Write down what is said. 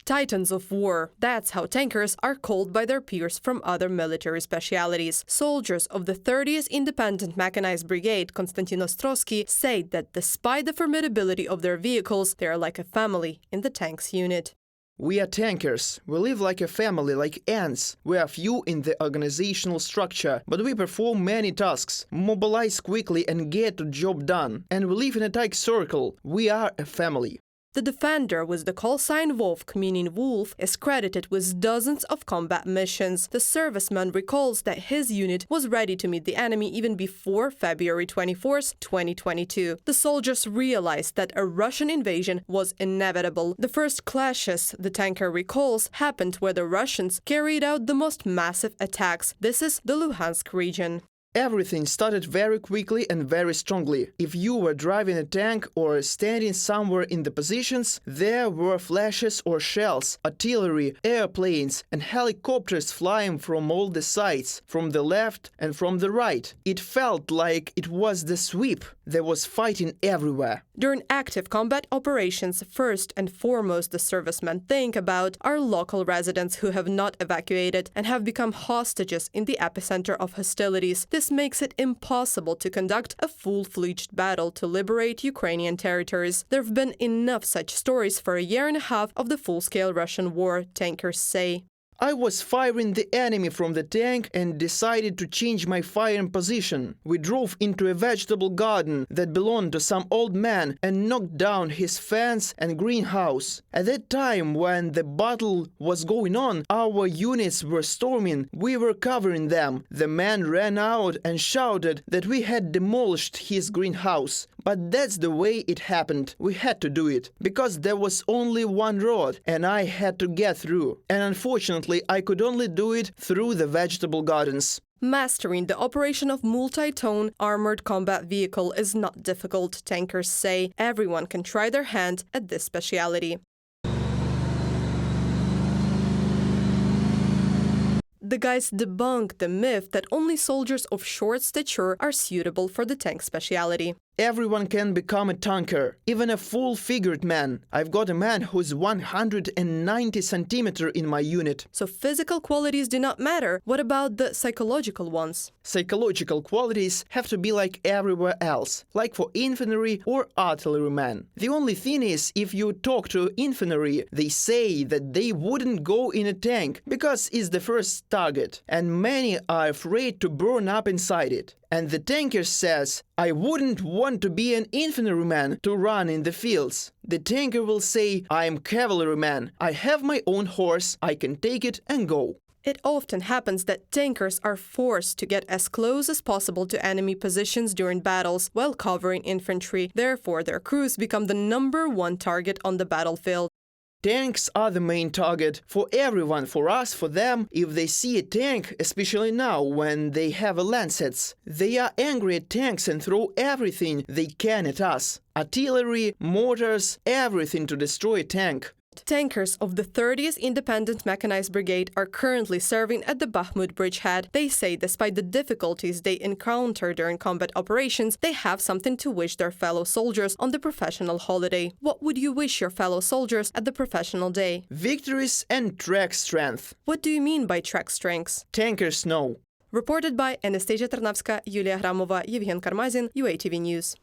Titans of war. That's how tankers are called by their peers from other military specialities. Soldiers of the 30th Independent Mechanized Brigade, Konstantin Ostrowski, say that despite the formidability of their vehicles, they are like a family in the tanks unit. We are tankers. We live like a family, like ants. We are few in the organizational structure, but we perform many tasks, mobilize quickly and get the job done. And we live in a tight circle. We are a family. The defender with the call sign Wolf, meaning wolf, is credited with dozens of combat missions. The serviceman recalls that his unit was ready to meet the enemy even before February 24, 2022. The soldiers realized that a Russian invasion was inevitable. The first clashes, the tanker recalls, happened where the Russians carried out the most massive attacks. This is the Luhansk region. Everything started very quickly and very strongly. If you were driving a tank or standing somewhere in the positions, there were flashes or shells, artillery, airplanes and helicopters flying from all the sides, from the left and from the right. It felt like it was the sweep. There was fighting everywhere. During active combat operations, first and foremost the servicemen think about are local residents who have not evacuated and have become hostages in the epicenter of hostilities. This makes it impossible to conduct a full-fledged battle to liberate Ukrainian territories. There have been enough such stories for a year and a half of the full-scale Russian war, tankers say. I was firing the enemy from the tank and decided to change my firing position. We drove into a vegetable garden that belonged to some old man and knocked down his fence and greenhouse. At that time, when the battle was going on, our units were storming. We were covering them. The man ran out and shouted that we had demolished his greenhouse. But that's the way it happened. We had to do it, because there was only one road, and I had to get through. And unfortunately, I could only do it through the vegetable gardens. Mastering the operation of multi-tone armored combat vehicle is not difficult, tankers say. Everyone can try their hand at this speciality. The guys debunk the myth that only soldiers of short stature are suitable for the tank speciality. Everyone can become a tanker, even a full-figured man. I've got a man who's 190 centimeters in my unit. So physical qualities do not matter. What about the psychological ones? Psychological qualities have to be like everywhere else, like for infantry or artillerymen. The only thing is, if you talk to infantry, they say that they wouldn't go in a tank because it's the first target, and many are afraid to burn up inside it. And the tanker says, I wouldn't want to be an infantryman to run in the fields. The tanker will say, I'm cavalryman. I have my own horse, I can take it and go. It often happens that tankers are forced to get as close as possible to enemy positions during battles while covering infantry. Therefore, their crews become the #1 target on the battlefield. Tanks are the main target for everyone, for us, for them. If they see a tank, especially now when they have a lancets, they are angry at tanks and throw everything they can at us. Artillery, mortars, everything to destroy a tank. Tankers of the 30th Independent Mechanized Brigade are currently serving at the Bakhmut bridgehead. They say despite the difficulties they encounter during combat operations, they have something to wish their fellow soldiers on the professional holiday. What would you wish your fellow soldiers at the professional day? Victories and track strength. What do you mean by track strengths? Tankers know. Reported by Anastasia Tarnavska, Aliona Hramova, Yevhen Karmazin, UATV News.